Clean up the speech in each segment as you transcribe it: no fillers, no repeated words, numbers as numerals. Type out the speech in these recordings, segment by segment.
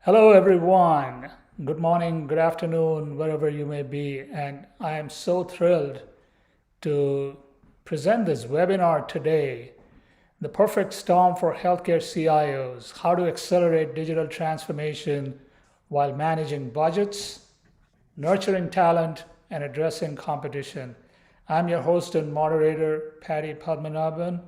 Hello, everyone. Good morning, good afternoon, wherever you may be. And I am so thrilled to present this webinar today, The Perfect Storm for Healthcare CIOs, How to Accelerate Digital Transformation while Managing Budgets, Nurturing Talent, and Addressing Competition. I'm your host and moderator, Paddy Padmanabhan,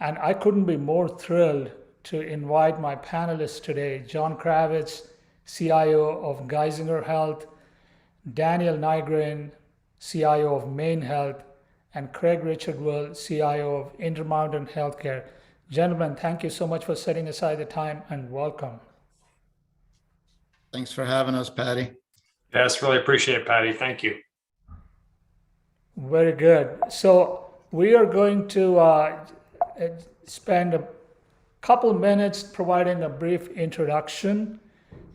and I couldn't be more thrilled to invite my panelists today, John Kravitz, CIO of Geisinger Health, Daniel Nygren, CIO of Maine Health, and Craig Richardwell, CIO of Intermountain Healthcare. Gentlemen, thank you so much for setting aside the time and welcome. Thanks for having us, Patty. Yes, really appreciate it, Patty. Thank you. Very good. So we are going to spend a couple minutes providing a brief introduction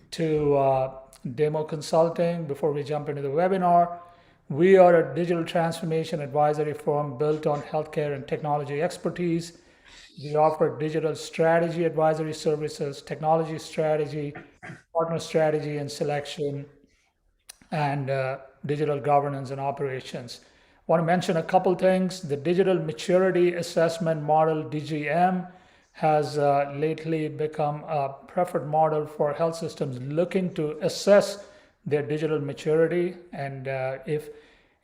to Damo Consulting before we jump into the webinar. We are a digital transformation advisory firm built on healthcare and technology expertise. We offer digital strategy advisory services, technology strategy, partner strategy and selection, and digital governance and operations. I want to mention a couple things. The Digital Maturity Assessment Model, DGM, has lately become a preferred model for health systems looking to assess their digital maturity. And if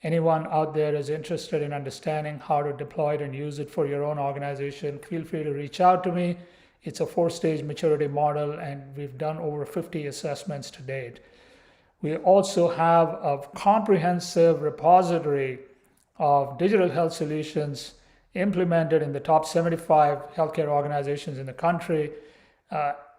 anyone out there is interested in understanding how to deploy it and use it for your own organization, feel free to reach out to me. It's a 4-stage maturity model, and we've done over 50 assessments to date. We also have a comprehensive repository of digital health solutions implemented in the top 75 healthcare organizations in the country,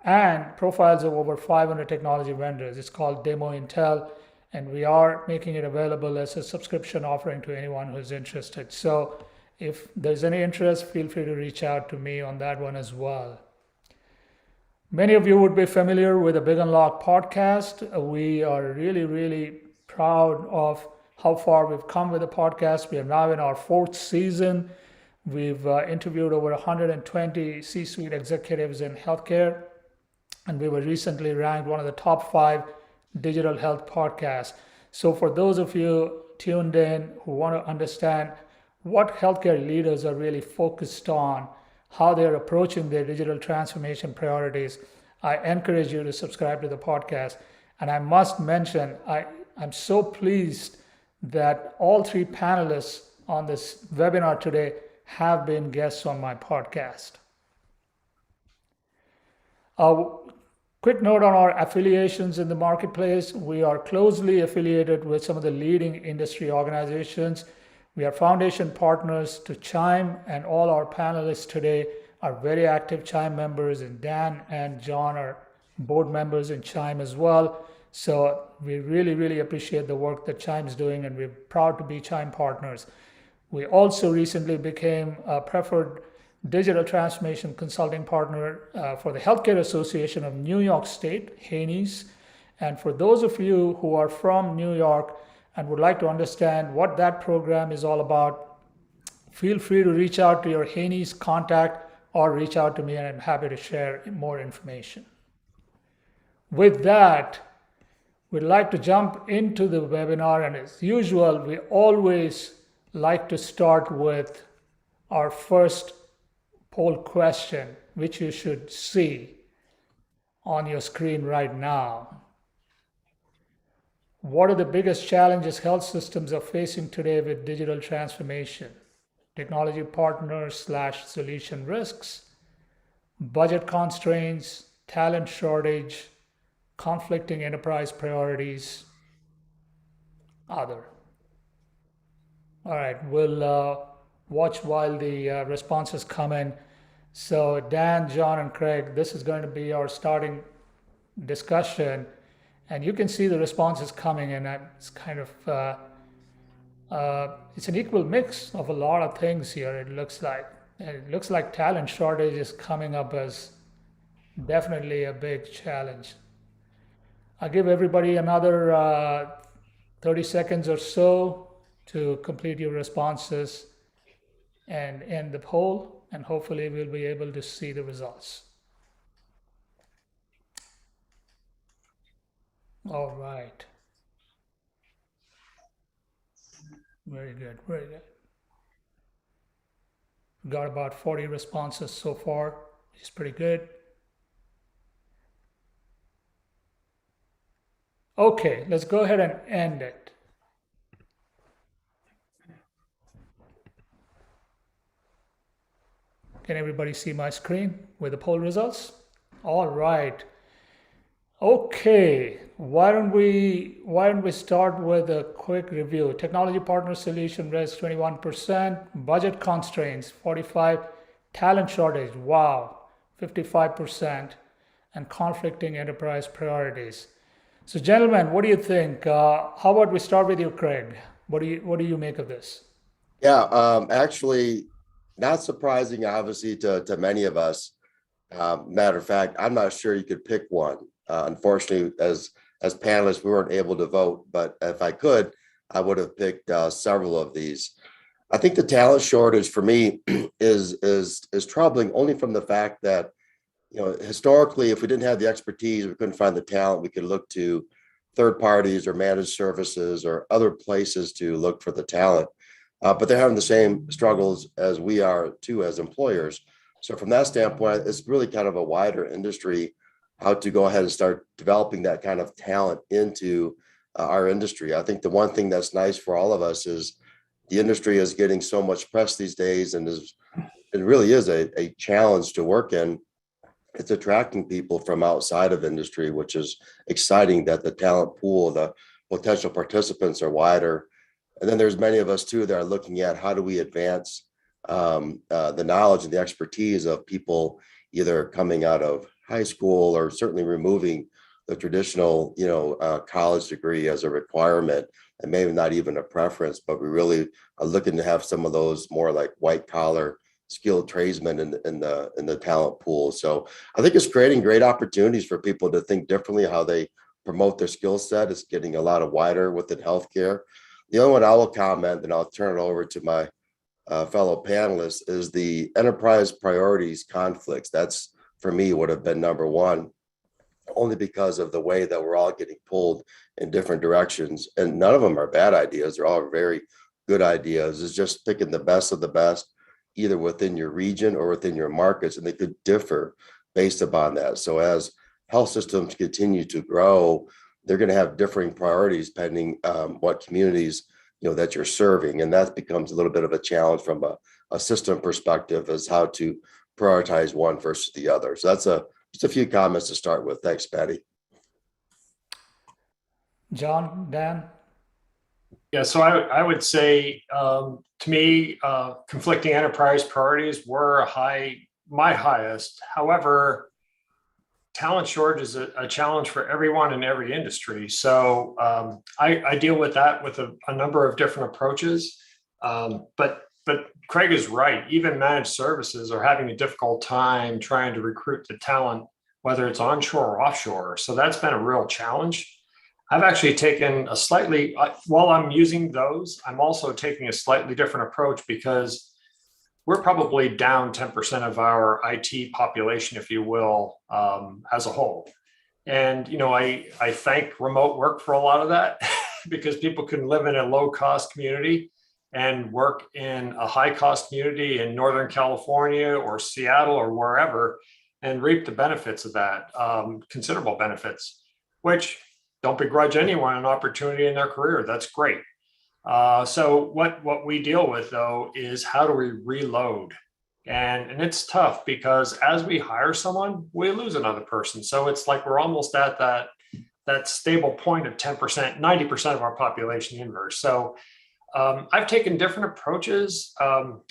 and profiles of over 500 technology vendors. It's called Damo Intel, and we are making it available as a subscription offering to anyone who's interested. So if there's any interest, feel free to reach out to me on that one as well. Many of you would be familiar with the Big Unlock podcast. We are really proud of how far we've come with the podcast. We are now in our 4th season. We've interviewed over 120 C-suite executives in healthcare, and we were recently ranked one of the top 5 digital health podcasts. So for those of you tuned in who want to understand what healthcare leaders are really focused on, how they're approaching their digital transformation priorities, I encourage you to subscribe to the podcast. And I must mention, I'm so pleased that all 3 panelists on this webinar today have been guests on my podcast. Quick note on our affiliations in the marketplace. We are closely affiliated with some of the leading industry organizations. We are foundation partners to Chime, and all our panelists today are very active Chime members, and Dan and John are board members in Chime as well. So we really appreciate the work that Chime is doing, and we're proud to be Chime partners. We also recently became a preferred digital transformation consulting partner for the Healthcare Association of New York State, Haney's. And for those of you who are from New York and would like to understand what that program is all about, feel free to reach out to your Haney's contact or reach out to me, and I'm happy to share more information. With that, we'd like to jump into the webinar, and as usual, we always like to start with our first poll question, which you should see on your screen right now. What are the biggest challenges health systems are facing today with digital transformation? Technology partners / solution risks, budget constraints, talent shortage, conflicting enterprise priorities, other. All right, we'll watch while the responses come in. So Dan, John, and Craig, this is going to be our starting discussion, and you can see the responses coming in. It's kind of it's an equal mix of a lot of things here. It looks like talent shortage is coming up as definitely a big challenge. I'll give everybody another 30 seconds or so to complete your responses and end the poll, and hopefully we'll be able to see the results. All right. Very good. Very good. Got about 40 responses so far, which is pretty good. Okay, let's go ahead and end it. Can everybody see my screen with the poll results? All right. Okay, why don't we start with a quick review? Technology partner solution risk 21%, budget constraints 45, talent shortage, wow, 55%, and conflicting enterprise priorities. So, gentlemen, what do you think? How about we start with you, Craig? What do you make of this? Yeah, actually, not surprising, obviously, to many of us. Matter of fact, I'm not sure you could pick one. Unfortunately, as panelists, we weren't able to vote, but if I could, I would have picked several of these. I think the talent shortage for me is troubling only from the fact that, historically, if we didn't have the expertise, we couldn't find the talent, we could look to third parties or managed services or other places to look for the talent. But they're having the same struggles as we are too as employers. So from that standpoint, it's really kind of a wider industry how to go ahead and start developing that kind of talent into our industry. I think the one thing that's nice for all of us is the industry is getting so much press these days, and it really is a challenge to work in. It's attracting people from outside of industry, which is exciting that the talent pool, the potential participants are wider. And then there's many of us too that are looking at how do we advance the knowledge and the expertise of people either coming out of high school or certainly removing the traditional, college degree as a requirement and maybe not even a preference, but we really are looking to have some of those more like white collar skilled tradesmen in the talent pool. So I think it's creating great opportunities for people to think differently how they promote their skill set. It's getting a lot of wider within healthcare. The only one I will comment, and I'll turn it over to my fellow panelists, is the enterprise priorities conflicts. That's, for me, would have been number one, only because of the way that we're all getting pulled in different directions. And none of them are bad ideas. They're all very good ideas. It's just picking the best of the best, either within your region or within your markets, and they could differ based upon that. So as health systems continue to grow, they're going to have differing priorities pending what communities that you're serving, and that becomes a little bit of a challenge from a system perspective as how to prioritize one versus the other. So that's just a few comments to start with. Thanks, Patty. John, Dan? Yeah, so I would say to me, conflicting enterprise priorities were my highest. However, talent shortage is a challenge for everyone in every industry. So I deal with that with a number of different approaches. But Craig is right. Even managed services are having a difficult time trying to recruit the talent, whether it's onshore or offshore. So that's been a real challenge. I've actually taken while I'm using those, I'm also taking a slightly different approach because we're probably down 10% of our IT population, if you will, as a whole. And, I thank remote work for a lot of that because people can live in a low cost community and work in a high cost community in Northern California or Seattle or wherever and reap the benefits of that, considerable benefits, which don't begrudge anyone an opportunity in their career. That's great. So what we deal with though is how do we reload, and it's tough because as we hire someone, we lose another person. So it's like we're almost at that stable point of 10%, 90% of our population inverse. So I've taken different approaches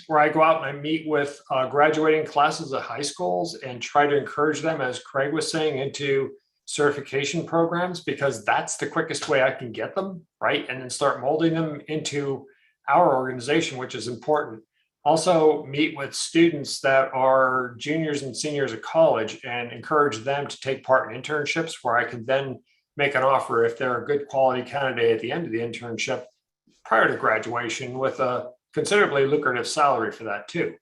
where I go out and I meet with graduating classes of high schools and try to encourage them, as Craig was saying, into certification programs, because that's the quickest way I can get them, right? And then start molding them into our organization, which is important. Also meet with students that are juniors and seniors of college and encourage them to take part in internships where I can then make an offer if they're a good quality candidate at the end of the internship prior to graduation with a considerably lucrative salary for that too.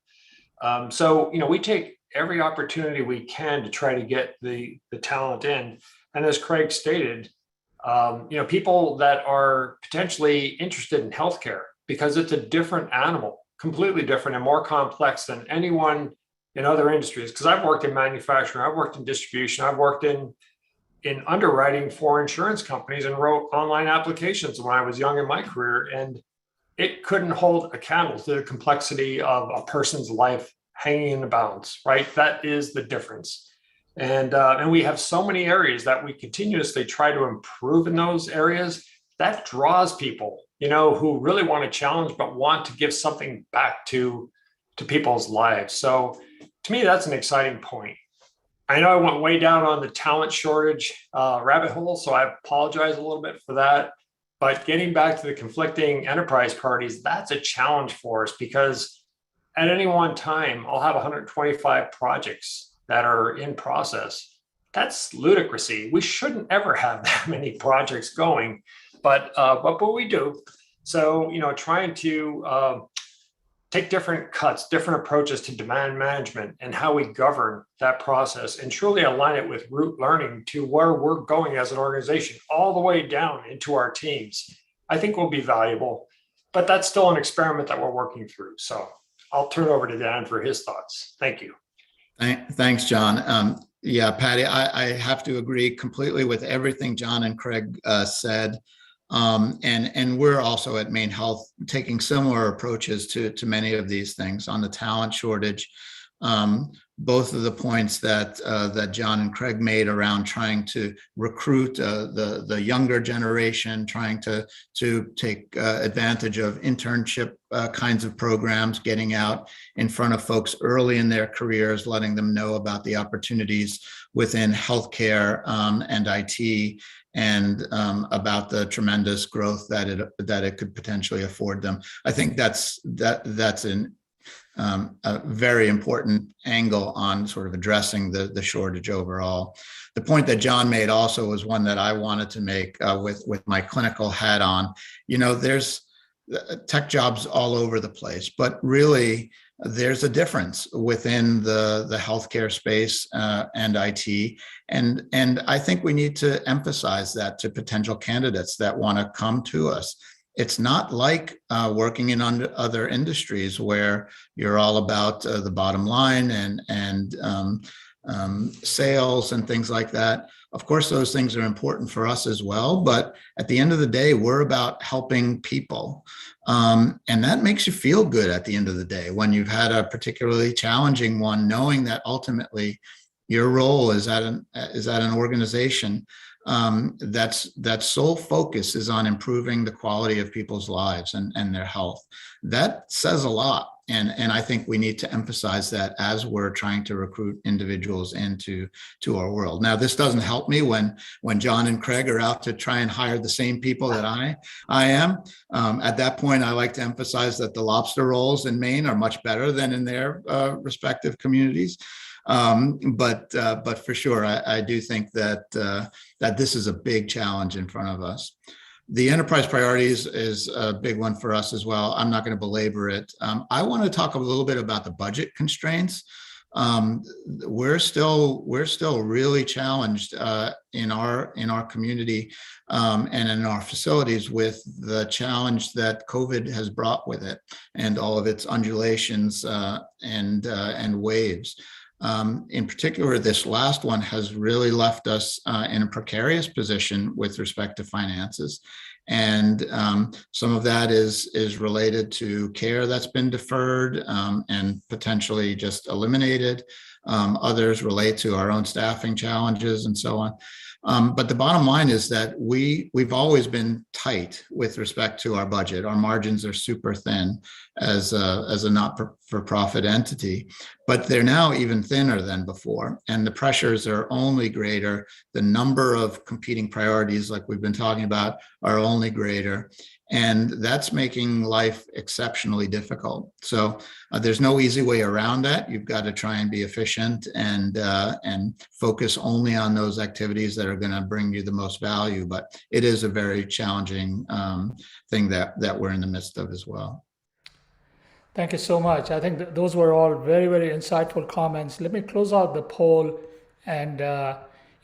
So, we take every opportunity we can to try to get the talent in. And as Craig stated, People that are potentially interested in healthcare because it's a different animal, completely different and more complex than anyone in other industries. Because I've worked in manufacturing, I've worked in distribution, I've worked in underwriting for insurance companies and wrote online applications when I was young in my career. And it couldn't hold a candle to the complexity of a person's life hanging in the balance, right? That is the difference. And we have so many areas that we continuously try to improve in those areas. That draws people, who really want to challenge, but want to give something back to people's lives. So to me, that's an exciting point. I know I went way down on the talent shortage rabbit hole, so I apologize a little bit for that. But getting back to the conflicting enterprise priorities, that's a challenge for us because at any one time, I'll have 125 projects that are in process. That's ludicrousy. We shouldn't ever have that many projects going, but we do. So, trying to take different cuts, different approaches to demand management and how we govern that process and truly align it with root learning to where we're going as an organization, all the way down into our teams, I think will be valuable. But that's still an experiment that we're working through. So I'll turn it over to Dan for his thoughts. Thank you. Thanks, John. Yeah, Patty, I have to agree completely with everything John and Craig said. And we're also at Maine Health taking similar approaches to many of these things on the talent shortage. Both of the points that John and Craig made around trying to recruit the younger generation, trying to take advantage of internship kinds of programs, getting out in front of folks early in their careers, letting them know about the opportunities within healthcare and IT, and about the tremendous growth that it could potentially afford them. I think that's a very important angle on sort of addressing the shortage overall. The point that John made also was one that I wanted to make with my clinical hat on. There's tech jobs all over the place, but really there's a difference within the healthcare space and IT. And I think we need to emphasize that to potential candidates that want to come to us. It's not like working in other industries where you're all about the bottom line and sales and things like that. Of course, those things are important for us as well. But at the end of the day, we're about helping people. And that makes you feel good at the end of the day when you've had a particularly challenging one, knowing that ultimately your role is at an organization that sole focus is on improving the quality of people's lives and their health. That says a lot. And I think we need to emphasize that as we're trying to recruit individuals into our world. Now, this doesn't help me when John and Craig are out to try and hire the same people that I am. At that point, I like to emphasize that the lobster rolls in Maine are much better than in their respective communities. But for sure, I do think that this is a big challenge in front of us. The enterprise priorities is a big one for us as well. I'm not going to belabor it. I want to talk a little bit about the budget constraints. We're still really challenged in our community and in our facilities with the challenge that COVID has brought with it and all of its undulations and waves. In particular, this last one has really left us in a precarious position with respect to finances. And some of that is related to care that's been deferred and potentially just eliminated. Others relate to our own staffing challenges and so on. But the bottom line is that we've always been tight with respect to our budget. Our margins are super thin as a not-for-profit entity, but they're now even thinner than before. And the pressures are only greater. The number of competing priorities, like we've been talking about, are only greater. And that's making life exceptionally difficult. So there's no easy way around that. You've got to try and be efficient and focus only on those activities that are going to bring you the most value. But it is a very challenging thing that we're in the midst of as well. Thank you so much. I think those were all very, very insightful comments. Let me close out the poll. And,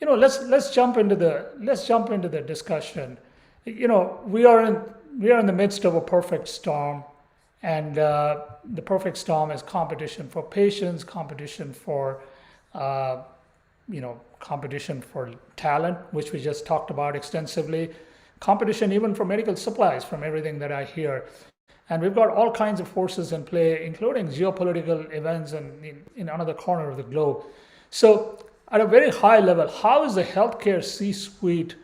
let's jump into the discussion. We are in the midst of a perfect storm, and the perfect storm is competition for patients, competition for competition for talent, which we just talked about extensively, competition even for medical supplies, from everything that I hear. And we've got all kinds of forces in play, including geopolitical events in another corner of the globe. So at a very high level, how is the healthcare C-suite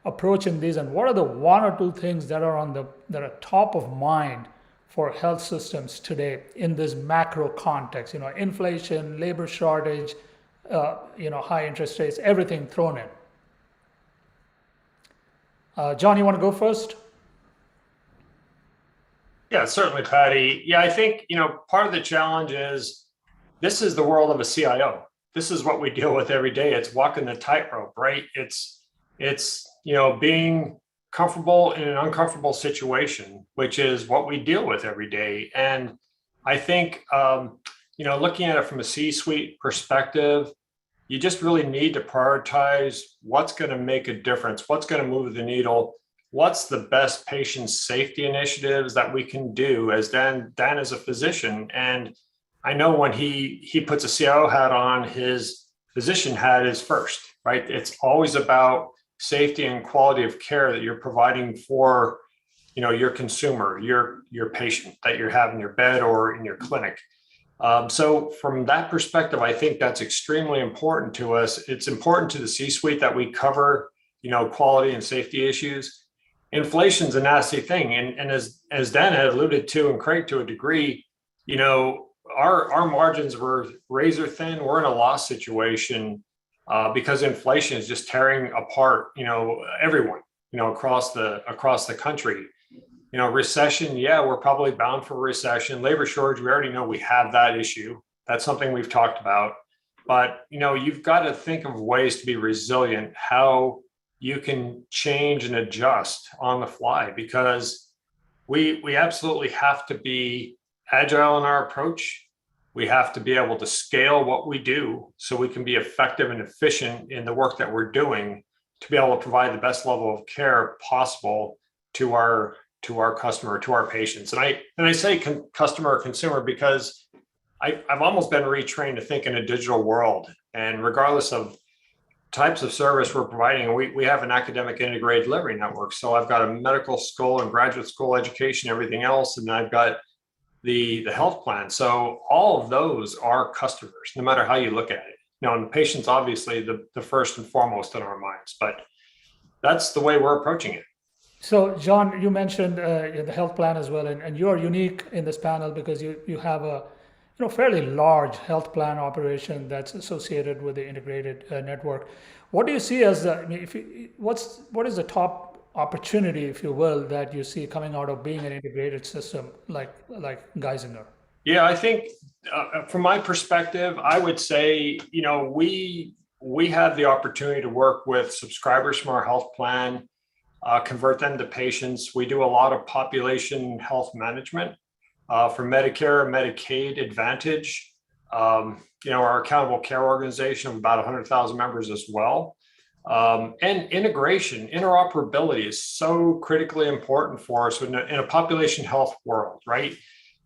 approaching these, and what are the one or two things that are top of mind for health systems today in this macro context? Inflation, labor shortage, high interest rates, everything thrown in. John, you want to go first? Yeah, certainly, Patty. Yeah, I think, part of the challenge is this is the world of a CIO. This is what we deal with every day. It's walking the tightrope, right? It's being comfortable in an uncomfortable situation, which is what we deal with every day. And I think, looking at it from a C-suite perspective, you just really need to prioritize what's going to make a difference, what's going to move the needle, what's the best patient safety initiatives that we can do. As Dan is a physician, and I know when he puts a CIO hat on, his physician hat is first, right? It's always about safety and quality of care that you're providing for, your consumer, your patient that you have in your bed or in your clinic. So from that perspective, I think that's extremely important to us. It's important to the C-suite that we cover, quality and safety issues. Inflation's a nasty thing. And as Dan had alluded to, and Craig to a degree, our margins were razor thin. We're in a loss situation because inflation is just tearing apart, everyone, across the country. Recession, yeah, we're probably bound for recession. Labor shortage, we already know we have that issue. That's something we've talked about. But, you've got to think of ways to be resilient, how you can change and adjust on the fly, because we absolutely have to be agile in our approach. We have to be able to scale what we do so we can be effective and efficient in the work that we're doing to be able to provide the best level of care possible to our customer, to our patients. And I say customer or consumer because I've almost been retrained to think in a digital world. And regardless of types of service we're providing, we have an academic integrated delivery network. So I've got a medical school and graduate school education, everything else, and I've got the health plan. So all of those are customers, no matter how you look at it. And the patient's obviously the first and foremost in our minds, but that's the way we're approaching it. So, John, you mentioned the health plan as well, and you're unique in this panel because you have a fairly large health plan operation that's associated with the integrated network. What do you see as what is the top opportunity, if you will, that you see coming out of being an integrated system like Geisinger? Yeah, I think from my perspective, I would say we have the opportunity to work with subscribers from our health plan. Convert them to patients. We do a lot of population health management for Medicare, Medicaid Advantage. Our accountable care organization of about 100,000 members as well. And integration, interoperability is so critically important for us in a population health world, right?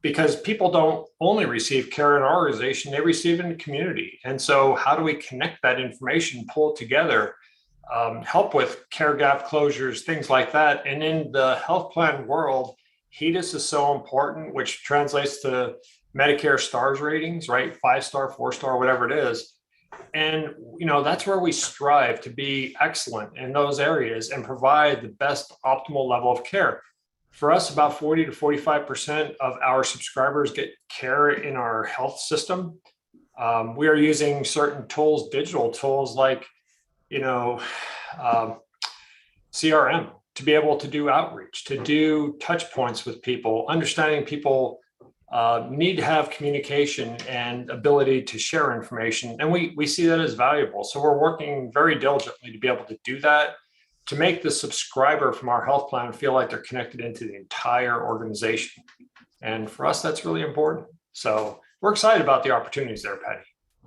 Because people don't only receive care in our organization, they receive it in the community. And so how do we connect that information, pull it together, help with care gap closures, things like that. And in the health plan world, HEDIS is so important, which translates to Medicare stars ratings, right? 5-star, 4-star, whatever it is. And, that's where we strive to be excellent in those areas and provide the best optimal level of care. For us, about 40 to 45% of our subscribers get care in our health system. We are using certain tools, digital tools like CRM to be able to do outreach, to do touch points with people, understanding people need to have communication and ability to share information. And we see that as valuable. So we're working very diligently to be able to do that, to make the subscriber from our health plan feel like they're connected into the entire organization. And for us, that's really important. So we're excited about the opportunities there, Patty.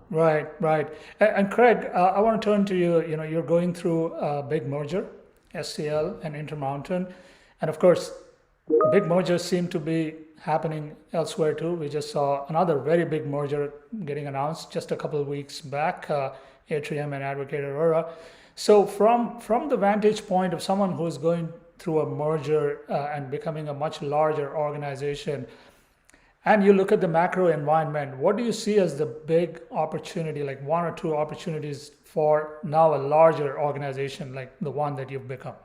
Right, right. And Craig, I want to turn to you. You know, you're going through a big merger, SCL and Intermountain, and of course, big mergers seem to be happening elsewhere too. We just saw another very big merger getting announced just a couple of weeks back, Atrium and Advocate Aurora. So from the vantage point of someone who's going through a merger and becoming a much larger organization, and you look at the macro environment, what do you see as the big opportunity, like one or two opportunities for now a larger organization like the one that you've become?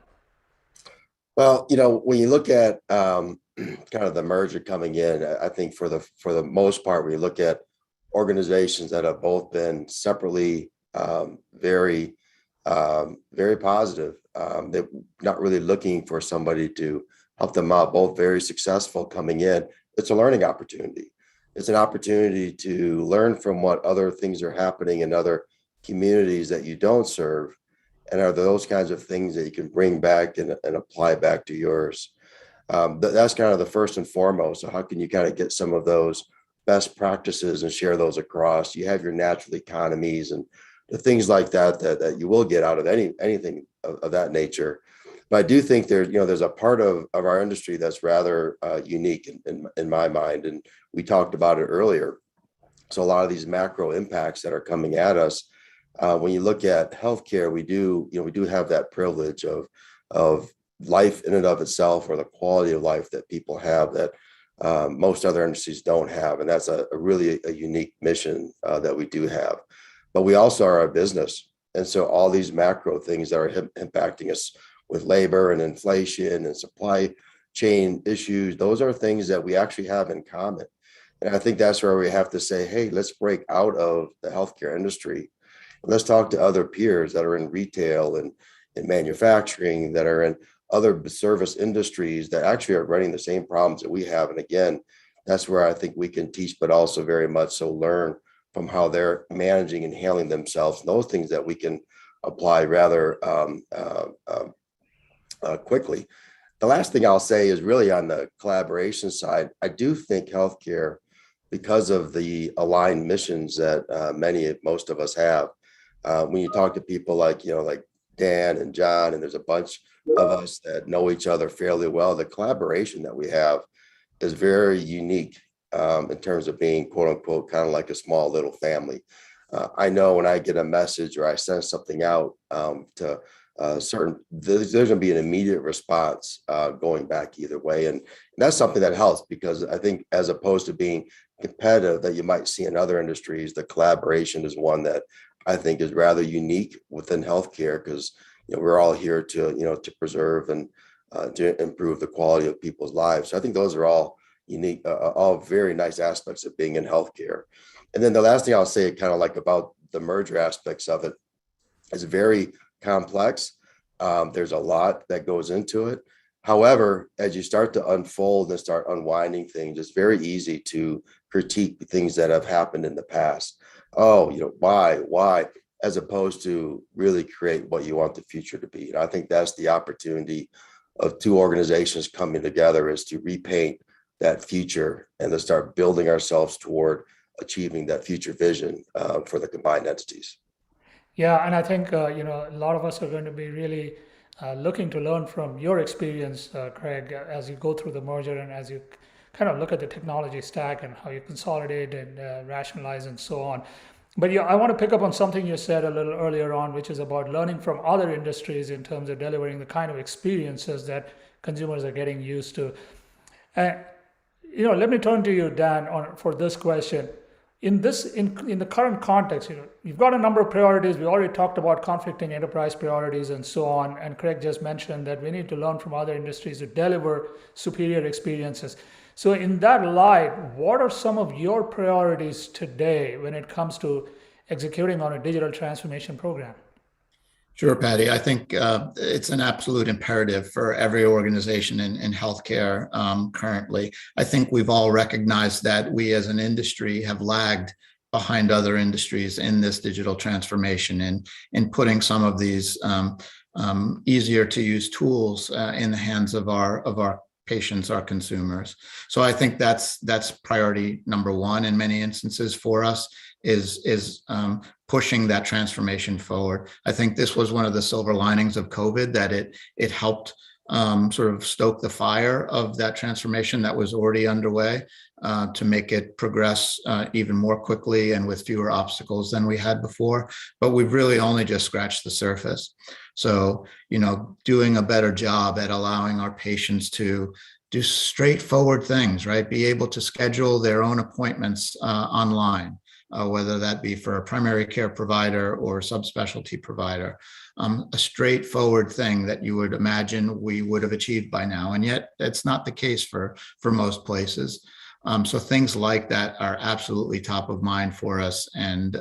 Well, you know, when you look at kind of the merger coming in, I think for the most part, when you look at organizations that have both been separately very very positive, they're not really looking for somebody to help them out, both very successful coming in. It's a learning opportunity. It's an opportunity to learn from what other things are happening in other communities that you don't serve, and are those kinds of things that you can bring back and apply back to yours. That's kind of the first and foremost. So how can you kind of get some of those best practices and share those across? You have your natural economies and the things like that you will get out of anything of that nature. But I do think there's a part of our industry that's rather unique in my mind, and we talked about it earlier. So a lot of these macro impacts that are coming at us, when you look at healthcare, we do have that privilege of life in and of itself, or the quality of life that people have that most other industries don't have, and that's a really unique mission that we do have. But we also are a business, and so all these macro things that are impacting us with labor and inflation and supply chain issues, those are things that we actually have in common. And I think that's where we have to say, hey, let's break out of the healthcare industry. Let's talk to other peers that are in retail and in manufacturing, that are in other service industries that actually are running the same problems that we have. And again, that's where I think we can teach, but also very much so learn from how they're managing and handling themselves, and those things that we can apply rather quickly. The last thing I'll say is really on the collaboration side. I do think healthcare, because of the aligned missions that most of us have, when you talk to people like Dan and John, and there's a bunch of us that know each other fairly well, the collaboration that we have is very unique in terms of being, quote unquote, kind of like a small little family. I know when I get a message or I send something out to there's going to be an immediate response going back either way. And that's something that helps, because I think as opposed to being competitive that you might see in other industries, the collaboration is one that I think is rather unique within healthcare, because we're all here to preserve and to improve the quality of people's lives. So I think those are all unique, all very nice aspects of being in healthcare. And then the last thing I'll say, kind of like about the merger aspects of it, is very complex. There's a lot that goes into it. However, as you start to unfold and start unwinding things, it's very easy to critique things that have happened in the past. Oh, why, as opposed to really create what you want the future to be. And I think that's the opportunity of two organizations coming together, is to repaint that future and to start building ourselves toward achieving that future vision for the combined entities. Yeah, and I think a lot of us are going to be really looking to learn from your experience, Craig, as you go through the merger and as you kind of look at the technology stack and how you consolidate and rationalize and so on. But yeah, I want to pick up on something you said a little earlier on, which is about learning from other industries in terms of delivering the kind of experiences that consumers are getting used to. And let me turn to you, Dan, for this question. In the current context, you've got a number of priorities. We already talked about conflicting enterprise priorities and so on. And Craig just mentioned that we need to learn from other industries to deliver superior experiences. So in that light, what are some of your priorities today when it comes to executing on a digital transformation program? Sure, Patty. I think it's an absolute imperative for every organization in healthcare currently. I think we've all recognized that we as an industry have lagged behind other industries in this digital transformation and in putting some of these easier to use tools in the hands of our patients, our consumers. So I think that's priority number one in many instances for us. is pushing that transformation forward. I think this was one of the silver linings of COVID, that it helped sort of stoke the fire of that transformation that was already underway, to make it progress even more quickly and with fewer obstacles than we had before. But we've really only just scratched the surface. So, doing a better job at allowing our patients to do straightforward things, right? Be able to schedule their own appointments online, whether that be for a primary care provider or a subspecialty provider. A straightforward thing that you would imagine we would have achieved by now, and yet that's not the case for most places. So things like that are absolutely top of mind for us, and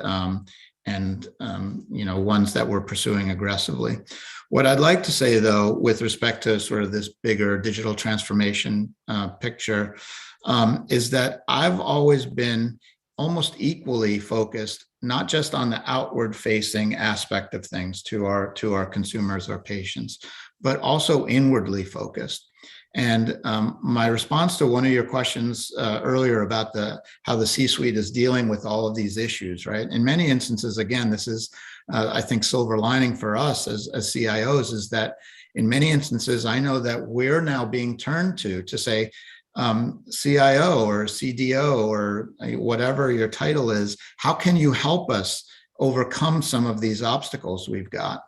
ones that we're pursuing aggressively. What I'd like to say, though, with respect to sort of this bigger digital transformation picture, is that I've always been almost equally focused, not just on the outward facing aspect of things to our consumers, our patients, but also inwardly focused. And my response to one of your questions earlier about how the C-suite is dealing with all of these issues, right? In many instances, again, this is, I think, silver lining for us as CIOs, is that in many instances, I know that we're now being turned to say, CIO or CDO or whatever your title is, how can you help us overcome some of these obstacles we've got?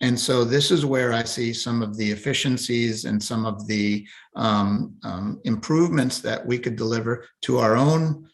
And so this is where I see some of the efficiencies and some of the improvements that we could deliver to our own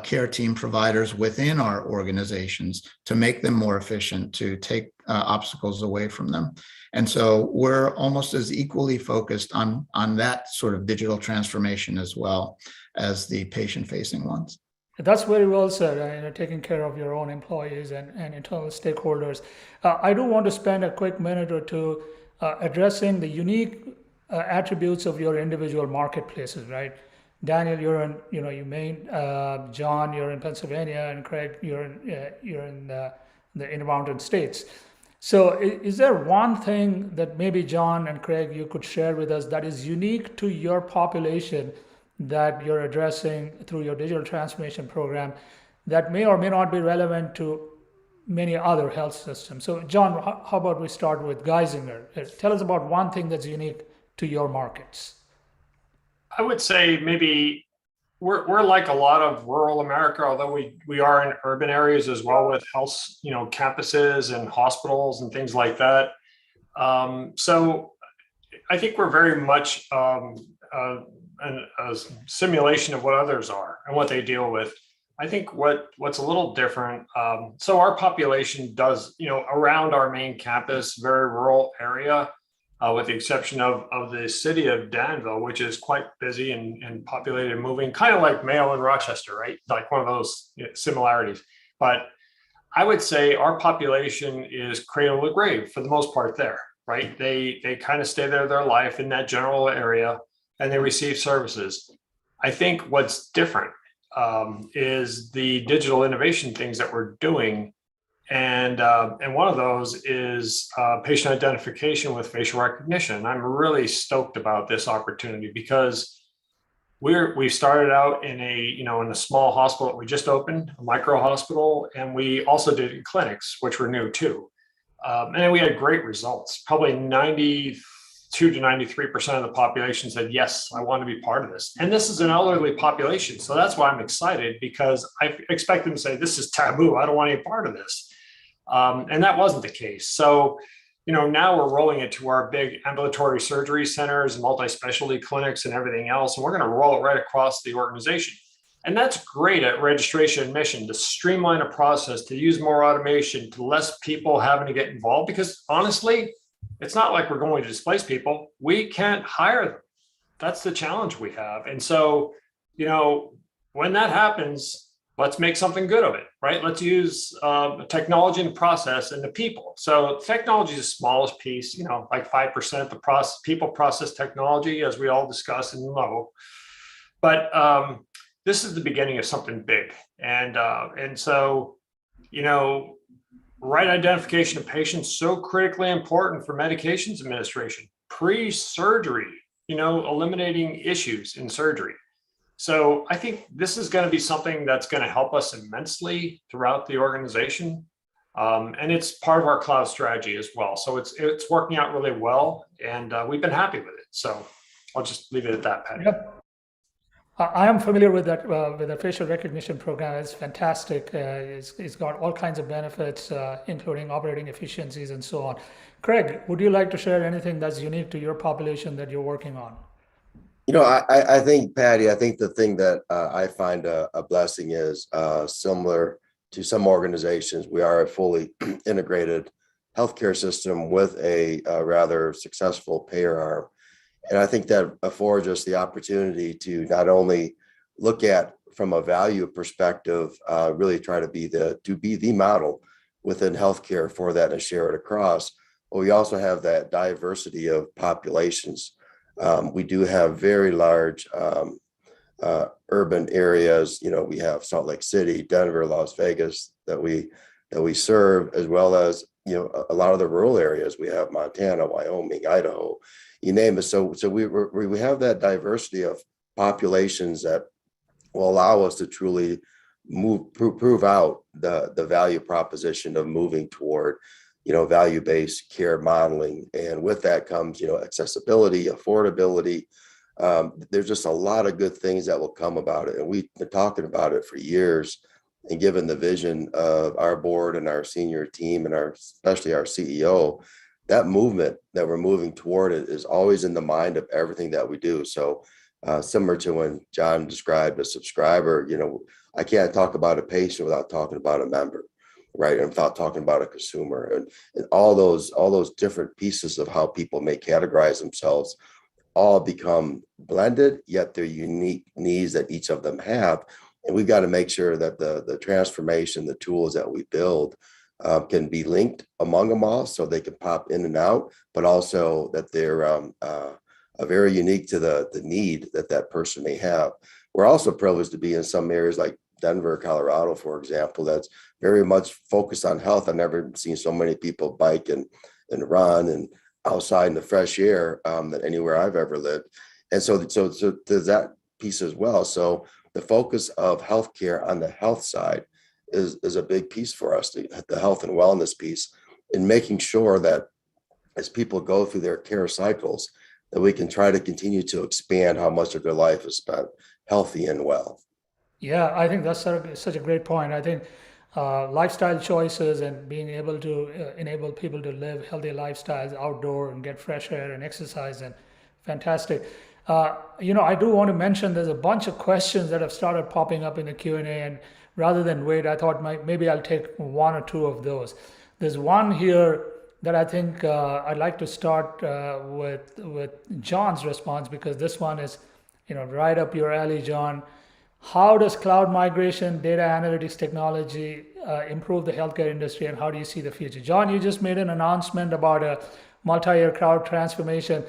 care team providers within our organizations to make them more efficient, to take obstacles away from them. And so we're almost as equally focused on that sort of digital transformation as well as the patient-facing ones. That's very well said, taking care of your own employees and internal stakeholders. I do want to spend a quick minute or two addressing the unique attributes of your individual marketplaces, right? Daniel, you're in Maine. John, you're in Pennsylvania, and Craig, you're in the Intermountain States. So is there one thing that maybe John and Craig, you could share with us that is unique to your population that you're addressing through your digital transformation program that may or may not be relevant to many other health systems? So John, how about we start with Geisinger? Tell us about one thing that's unique to your markets. I would say maybe we're like a lot of rural America, although we are in urban areas as well with health, campuses and hospitals and things like that. So I think we're very much a simulation of what others are and what they deal with. I think what's a little different. So our population does, around our main campus, very rural area, with the exception of the city of Danville, which is quite busy and populated and moving, kind of like Mayo and Rochester, right? Like one of those similarities. But I would say our population is cradle to grave for the most part there, right? They kind of stay there their life in that general area and they receive services. I think what's different is the digital innovation things that we're doing. And one of those is patient identification with facial recognition. I'm really stoked about this opportunity because we started out in a small hospital that we just opened, a micro hospital, and we also did it in clinics, which were new too. And we had great results. Probably 92 to 93% of the population said, yes, I want to be part of this. And this is an elderly population. So that's why I'm excited, because I expect them to say, this is taboo. I don't want any part of this. And that wasn't the case. So, now we're rolling it to our big ambulatory surgery centers, multi-specialty clinics and everything else. And we're going to roll it right across the organization. And that's great at registration admission, to streamline a process, to use more automation, to less people having to get involved. Because honestly, it's not like we're going to displace people. We can't hire them. That's the challenge we have. And so, when that happens, let's make something good of it, right? Let's use technology and process and the people. So technology is the smallest piece, like 5% the people process technology, as we all discuss and know. But this is the beginning of something big. And so, right identification of patients, so critically important for medications administration, pre-surgery, eliminating issues in surgery. So I think this is going to be something that's going to help us immensely throughout the organization. And it's part of our cloud strategy as well. So it's working out really well, and we've been happy with it. So I'll just leave it at that, Patty. Yep. I am familiar with that with the facial recognition program. It's fantastic. It's got all kinds of benefits, including operating efficiencies and so on. Craig, would you like to share anything that's unique to your population that you're working on? I think, Patty, I think the thing that I find a blessing is similar to some organizations. We are a fully integrated healthcare system with a rather successful payer arm. And I think that affords us the opportunity to not only look at from a value perspective, really try to be the model within healthcare for that and share it across. But we also have that diversity of populations. We do have very large urban areas. We have Salt Lake City, Denver, Las Vegas that we serve, as well as a lot of the rural areas. We have Montana, Wyoming, Idaho, you name it. So we have that diversity of populations that will allow us to truly prove out the value proposition of moving toward value-based care modeling. And with that comes accessibility, affordability. There's just a lot of good things that will come about it, and we've been talking about it for years. And given the vision of our board and our senior team and especially our CEO, that movement that we're moving toward it is always in the mind of everything that we do. So similar to when John described a subscriber, I can't talk about a patient without talking about a member, right? And without talking about a consumer, and all those different pieces of how people may categorize themselves all become blended, yet they're unique needs that each of them have. And we've got to make sure that the transformation, the tools that we build can be linked among them all so they can pop in and out, but also that they're very unique to the need that person may have. We're also privileged to be in some areas like Denver, Colorado, for example, that's very much focused on health. I've never seen so many people bike and run and outside in the fresh air than anywhere I've ever lived. And so there's that piece as well. So the focus of healthcare on the health side is a big piece for us, the health and wellness piece, in making sure that as people go through their care cycles, that we can try to continue to expand how much of their life is spent healthy and well. Yeah, I think that's such a great point. I think lifestyle choices and being able to enable people to live healthy lifestyles outdoor and get fresh air and exercise, and fantastic. I do want to mention there's a bunch of questions that have started popping up in the Q&A, and rather than wait, I thought maybe I'll take one or two of those. There's one here that I think I'd like to start with John's response, because this one is right up your alley, John. How does cloud migration, data analytics technology improve the healthcare industry, and how do you see the future? John, you just made an announcement about a multi-year cloud transformation.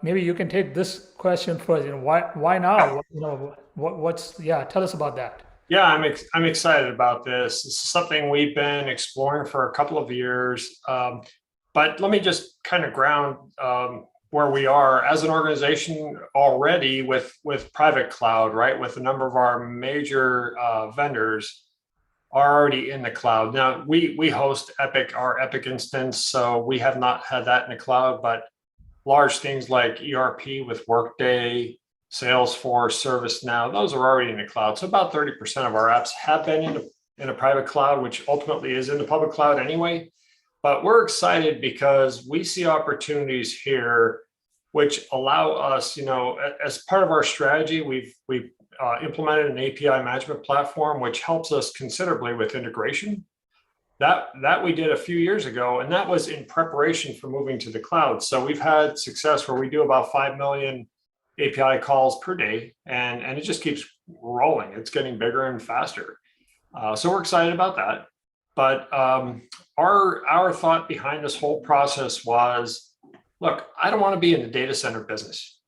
Maybe you can take this question first. Why now? Tell us about that. Yeah, I'm excited about this. This is something we've been exploring for a couple of years. But let me just kind of ground where we are as an organization already with private cloud, right? With a number of our major vendors are already in the cloud. Now, we host Epic, our Epic instance, so we have not had that in the cloud, but large things like ERP with Workday, Salesforce, ServiceNow, those are already in the cloud. So about 30% of our apps have been in a private cloud, which ultimately is in the public cloud anyway. But we're excited because we see opportunities here which allow us, as part of our strategy, we've implemented an API management platform, which helps us considerably with integration. That we did a few years ago, and that was in preparation for moving to the cloud. So we've had success where we do about 5 million API calls per day, and it just keeps rolling. It's getting bigger and faster. So we're excited about that. But our thought behind this whole process was, look, I don't want to be in the data center business.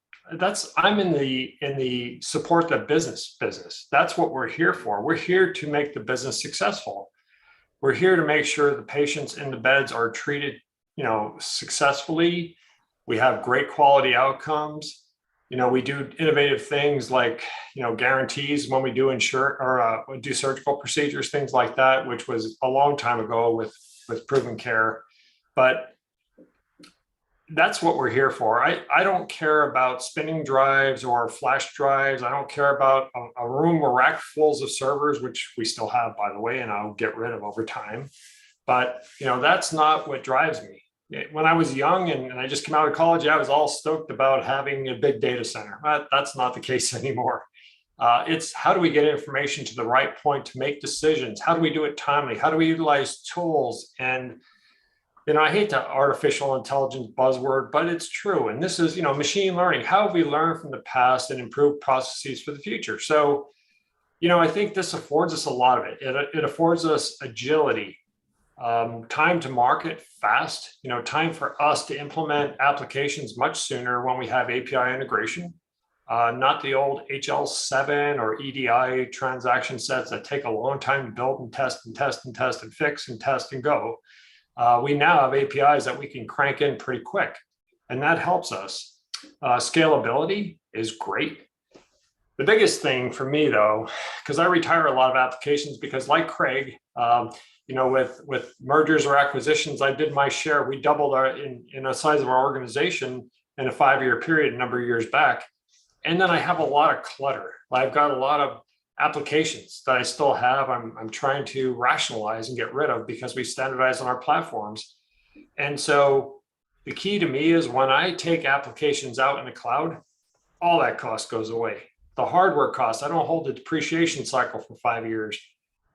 I'm in the support the business. That's what we're here for. We're here to make the business successful. We're here to make sure the patients in the beds are treated, successfully. We have great quality outcomes. We do innovative things like, guarantees when we do do surgical procedures, things like that, which was a long time ago with proven care. But that's what we're here for. I don't care about spinning drives or flash drives. I don't care about a room or rack fulls of servers, which we still have, by the way, and I'll get rid of over time. But, that's not what drives me. When I was young and I just came out of college, I was all stoked about having a big data center. But that's not the case anymore. It's how do we get information to the right point to make decisions? How do we do it timely? How do we utilize tools? And I hate the artificial intelligence buzzword, but it's true. And this is, machine learning. How have we learned from the past and improved processes for the future? So, I think this affords us a lot of it. It affords us agility, time to market fast, time for us to implement applications much sooner when we have API integration, not the old HL7 or EDI transaction sets that take a long time to build and test and test and test and fix and test and go. We now have APIs that we can crank in pretty quick, and that helps us. Scalability is great. The biggest thing for me, though, because I retire a lot of applications, because like Craig, with mergers or acquisitions, I did my share. We doubled in the size of our organization in a 5-year period, a number of years back. And then I have a lot of clutter. I've got a lot of applications that I still have. I'm trying to rationalize and get rid of because we standardize on our platforms. And so the key to me is when I take applications out in the cloud, all that cost goes away. The hardware cost, I don't hold the depreciation cycle for 5 years.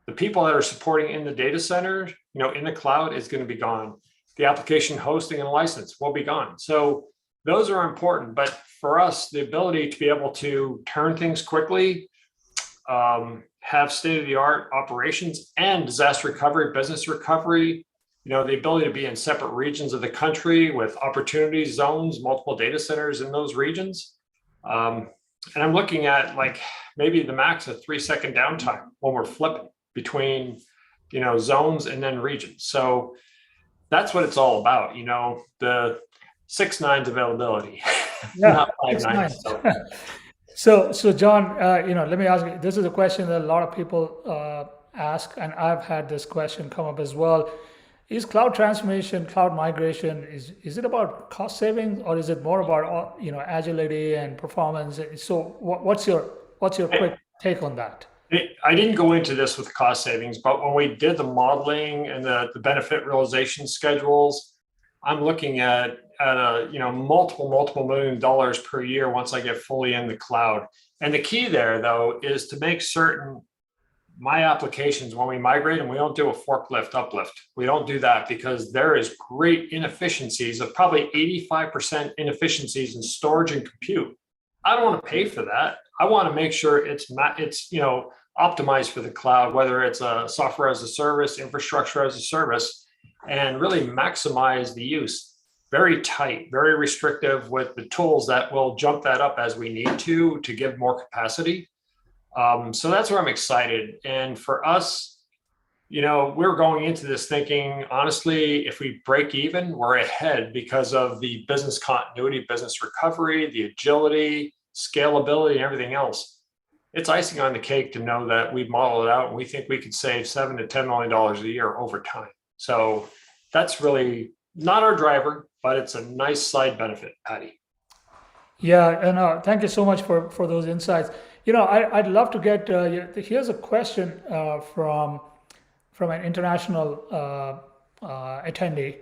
The people that are supporting in the data center, in the cloud is going to be gone. The application hosting and license will be gone. So those are important. But for us, the ability to be able to turn things quickly, have state-of-the-art operations and disaster recovery, business recovery, the ability to be in separate regions of the country with opportunity zones, multiple data centers in those regions. And I'm looking at maybe the max of 3-second downtime when we're flipping between, zones and then regions. So that's what it's all about, the 6 nines availability, not 5 nines. So John, let me ask you, this is a question that a lot of people ask, and I've had this question come up as well. Is cloud transformation, cloud migration, is it about cost savings, or is it more about, agility and performance? So what's your quick take on that? I didn't go into this with cost savings, but when we did the modeling and the benefit realization schedules, I'm looking at multiple $1 million per year once I get fully in the cloud. And the key there, though, is to make certain my applications, when we migrate them, we don't do a forklift uplift. We don't do that because there is great inefficiencies of probably 85% inefficiencies in storage and compute. I don't want to pay for that. I want to make sure it's optimized for the cloud, whether it's a software as a service, infrastructure as a service, and really maximize the use. Very tight, very restrictive with the tools that will jump that up as we need to give more capacity. So that's where I'm excited. And for us, we're going into this thinking, honestly, if we break even, we're ahead because of the business continuity, business recovery, the agility, scalability, and everything else. It's icing on the cake to know that we've modeled it out and we think we could save $7 to $10 million a year over time. So that's really not our driver, but it's a nice side benefit, Paddy. Yeah, and thank you so much for those insights. I'd love to get, here's a question from an international attendee.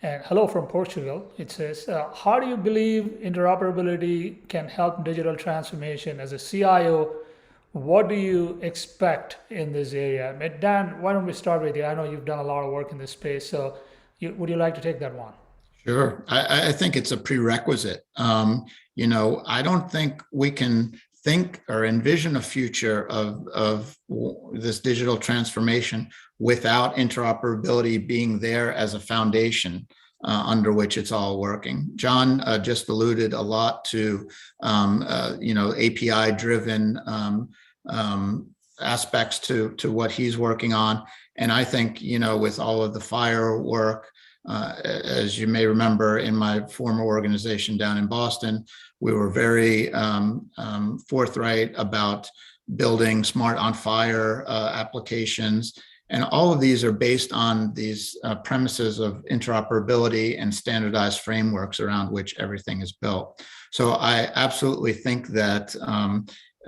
And hello from Portugal. It says, how do you believe interoperability can help digital transformation? As a CIO, what do you expect in this area? Dan, why don't we start with you? I know you've done a lot of work in this space. So would you like to take that one? Sure. I think it's a prerequisite. I don't think we can think or envision a future of this digital transformation without interoperability being there as a foundation under which it's all working. John just alluded a lot to, API-driven aspects to what he's working on. And I think, with all of the fire work, As you may remember, in my former organization down in Boston, we were very forthright about building smart on fire applications. And all of these are based on these premises of interoperability and standardized frameworks around which everything is built. So I absolutely think that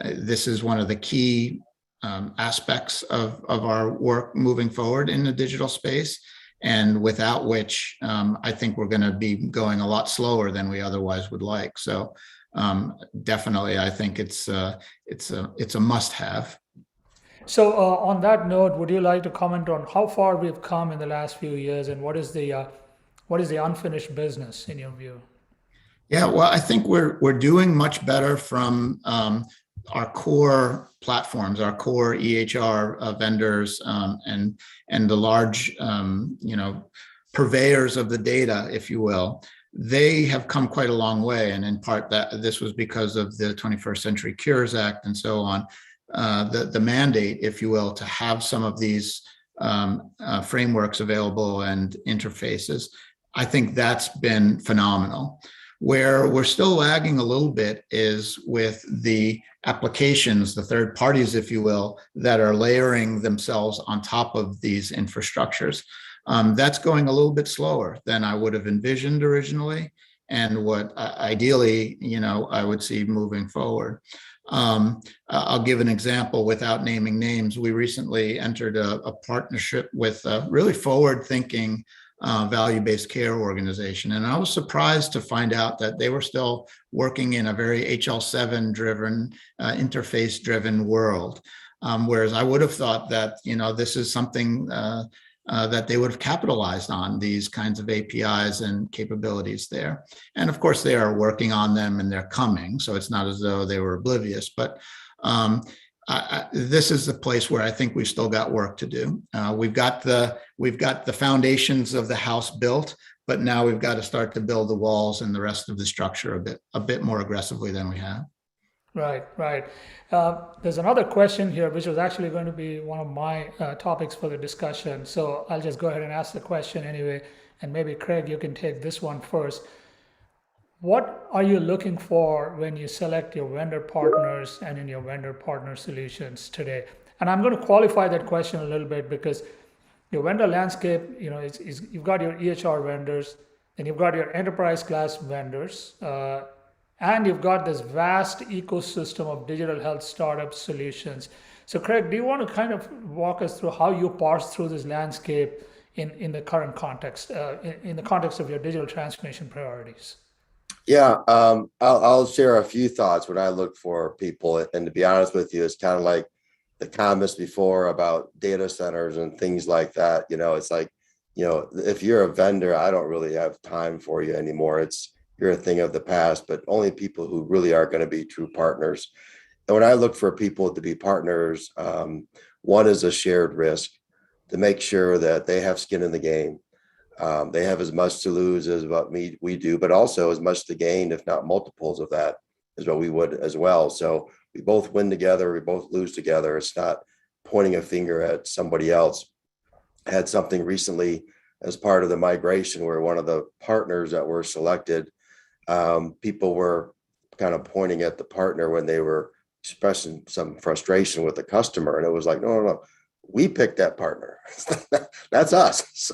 this is one of the key aspects of our work moving forward in the digital space, and without which I think we're going to be going a lot slower than we otherwise would like. So definitely, I think it's a must-have. So on that note, would you like to comment on how far we've come in the last few years, and what is the unfinished business in your view? Yeah, well, I think we're doing much better from our core platforms, our core EHR vendors, and the large, purveyors of the data, if you will. They have come quite a long way, and in part that this was because of the 21st Century Cures Act and so on. The mandate, if you will, to have some of these frameworks available and interfaces. I think that's been phenomenal. Where we're still lagging a little bit is with the applications, the third parties, if you will, that are layering themselves on top of these infrastructures. That's going a little bit slower than I would have envisioned originally, and what ideally, I would see moving forward. I'll give an example without naming names. We recently entered a partnership with a really forward-thinking value-based care organization. And I was surprised to find out that they were still working in a very HL7 driven, interface driven world. Whereas I would have thought that, this is something that they would have capitalized on, these kinds of APIs and capabilities there. And of course, they are working on them and they're coming. So it's not as though they were oblivious, but this is the place where I think we've still got work to do. We've got the foundations of the house built, but now we've got to start to build the walls and the rest of the structure a bit more aggressively than we have. Right. There's another question here, which was actually going to be one of my topics for the discussion. So I'll just go ahead and ask the question anyway, and maybe Craig, you can take this one first. What are you looking for when you select your vendor partners and in your vendor partner solutions today? And I'm going to qualify that question a little bit, because your vendor landscape, you've got your EHR vendors, then you've got your enterprise class vendors, and you've got this vast ecosystem of digital health startup solutions. So Craig, do you want to kind of walk us through how you parse through this landscape in the current context, in the context of your digital transformation priorities? Yeah, I'll share a few thoughts when I look for people. And to be honest with you, it's kind of like the comments before about data centers and things like that. It's like, if you're a vendor, I don't really have time for you anymore. You're a thing of the past, but only people who really are going to be true partners. And when I look for people to be partners, one is a shared risk, to make sure that they have skin in the game. They have as much to lose as what we do, but also as much to gain, if not multiples of that, is what we would as well. So we both win together, we both lose together. It's not pointing a finger at somebody else. I had something recently as part of the migration where one of the partners that were selected, people were kind of pointing at the partner when they were expressing some frustration with the customer. And it was like, no. We picked that partner. That's us.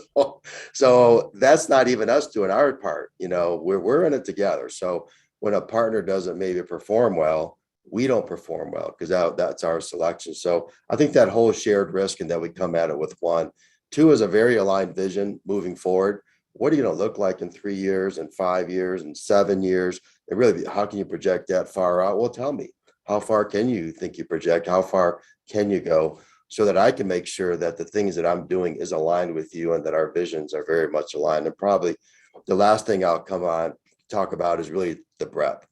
So that's not even us doing our part. We're in it together. So when a partner doesn't maybe perform well, we don't perform well, because that's our selection. So I think that whole shared risk, and that we come at it with one. Two is a very aligned vision moving forward. What are you going to look like in 3 years and 5 years and 7 years? And really, how can you project that far out? Well, tell me, how far can you think you project? How far can you go? So that I can make sure that the things that I'm doing is aligned with you, and that our visions are very much aligned. And probably the last thing I'll talk about is really the breadth.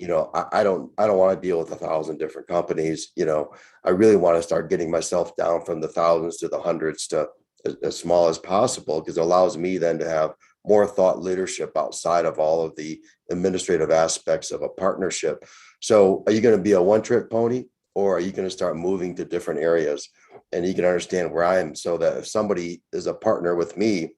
I don't want to deal with 1,000 different companies. I really want to start getting myself down from the thousands to the hundreds to as small as possible, because it allows me then to have more thought leadership outside of all of the administrative aspects of a partnership. So are you going to be a one-trick pony? Or are you going to start moving to different areas? And you can understand where I am, so that if somebody is a partner with me,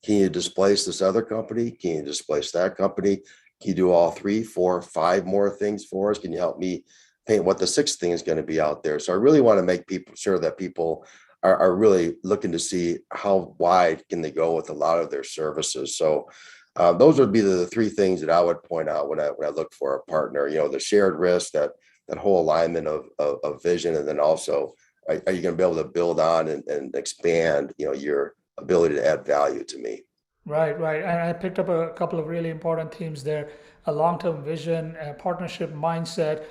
Can you displace this other company? Can you displace that company? Can you do all 3, 4, 5 more things for us? Can you help me paint what the 6th thing is going to be out there? So I really want to make people sure that people are really looking to see how wide can they go with a lot of their services. So those would be the 3 things that I would point out when I look for a partner. You know, the shared risk, that whole alignment of vision, and then also are you going to be able to build on and expand, you know, your ability to add value to me. Right, right. And I picked up a couple of really important themes there: a long-term vision, a partnership mindset,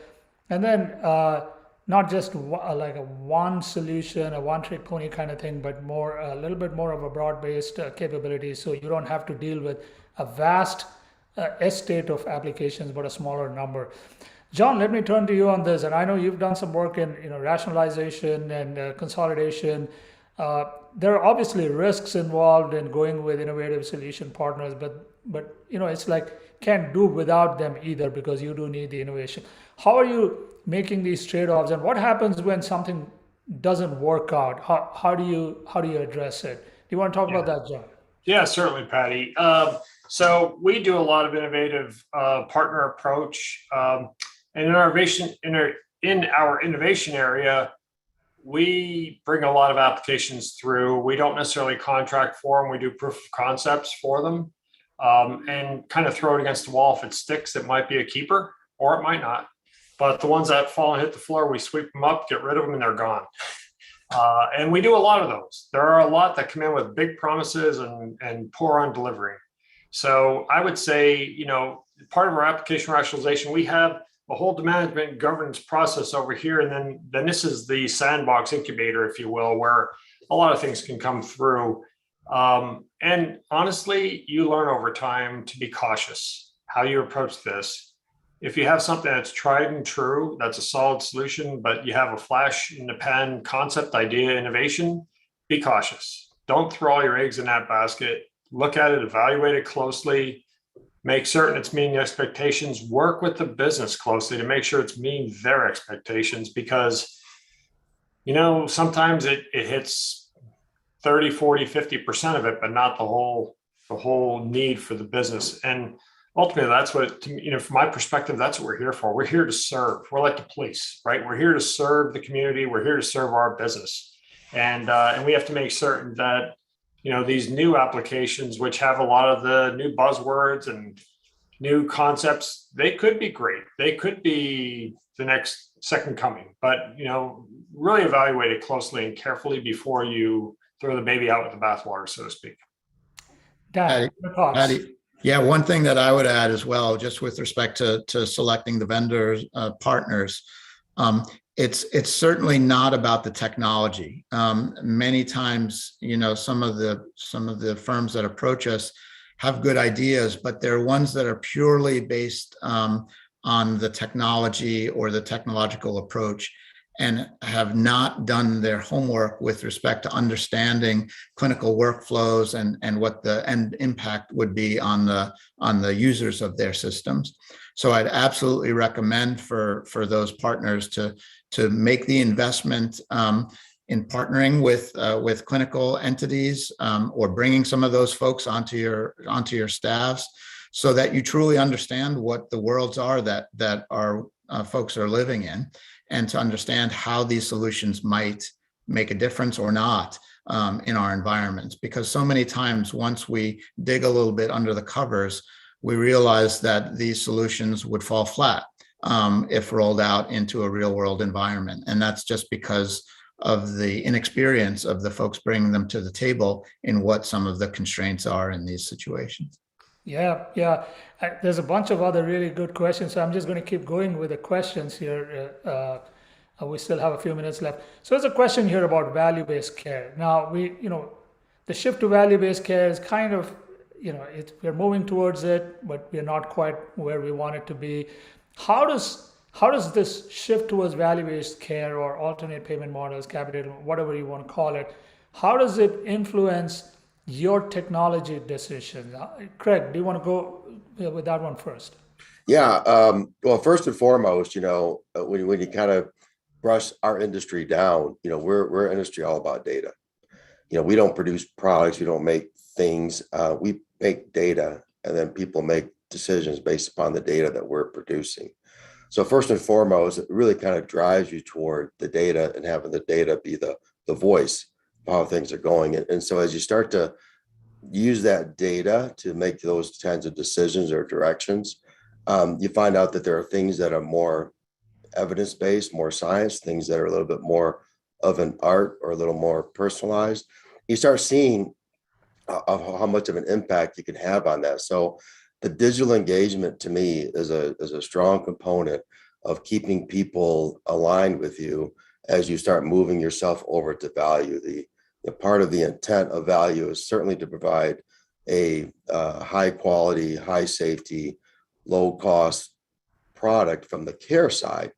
and then not just like a one solution, a one-trick pony kind of thing, but more a little bit more of a broad-based capability. So you don't have to deal with a vast estate of applications, but a smaller number. John, let me turn to you on this. And I know you've done some work in rationalization and consolidation. There are obviously risks involved in going with innovative solution partners, but it's like can't do without them either, because you do need the innovation. How are you making these trade-offs, and what happens when something doesn't work out? How do you address it? Do you want to talk about that, John? Yeah, certainly, Patty. So we do a lot of innovative partner approach, and in our innovation area, we bring a lot of applications through. We don't necessarily contract for them. We do proof of concepts for them, and kind of throw it against the wall. If it sticks, it might be a keeper, or it might not. But the ones that fall and hit the floor, we sweep them up, get rid of them, and they're gone. And we do a lot of those. There are a lot that come in with big promises and poor on delivering. So I would say, part of our application rationalization, we have a whole management governance process over here. And then this is the sandbox incubator, if you will, where a lot of things can come through. And honestly, you learn over time to be cautious how you approach this. If you have something that's tried and true, that's a solid solution, but you have a flash in the pan concept, idea, innovation, be cautious. Don't throw all your eggs in that basket. Look at it, evaluate it closely, make certain it's meeting expectations, work with the business closely to make sure it's meeting their expectations, because, sometimes it hits 30, 40, 50% of it, but not the whole need for the business. And ultimately, that's what, from my perspective, that's what we're here for. We're here to serve. We're like the police, right? We're here to serve the community. We're here to serve our business. And we have to make certain that, these new applications, which have a lot of the new buzzwords and new concepts, they could be great. They could be the next second coming, but, really evaluate it closely and carefully before you throw the baby out with the bathwater, so to speak. Patty, yeah, one thing that I would add as well, just with respect to selecting the vendors, partners, it's certainly not about the technology. Many times, some of the firms that approach us have good ideas, but they're ones that are purely based on the technology or the technological approach, and have not done their homework with respect to understanding clinical workflows and what the end impact would be on the users of their systems. So I'd absolutely recommend for those partners to make the investment in partnering with clinical entities, or bringing some of those folks onto your staffs, so that you truly understand what the worlds are that our folks are living in, and to understand how these solutions might make a difference or not in our environments. Because so many times, once we dig a little bit under the covers, we realize that these solutions would fall flat if rolled out into a real world environment. And that's just because of the inexperience of the folks bringing them to the table in what some of the constraints are in these situations. Yeah. There's a bunch of other really good questions, so I'm just going to keep going with the questions here. We still have a few minutes left. So there's a question here about value-based care. Now, the shift to value-based care is kind of, we're moving towards it, but we're not quite where we want it to be. How does this shift towards value-based care or alternate payment models, capital, whatever you want to call it, how does it influence your technology decisions? Craig, do you want to go with that one first? Yeah. Well, first and foremost, when you kind of brush our industry down, we're an industry all about data. We don't produce products. We don't make things, we make data, and then people make decisions based upon the data that we're producing. So first and foremost, it really kind of drives you toward the data and having the data be the voice of how things are going. And so as you start to use that data to make those kinds of decisions or directions, you find out that there are things that are more evidence-based, more science, things that are a little bit more of an art or a little more personalized. You start seeing how much of an impact you can have on that. So the digital engagement to me is a strong component of keeping people aligned with you as you start moving yourself over to value. The part of the intent of value is certainly to provide a high quality, high safety, low cost product from the care side.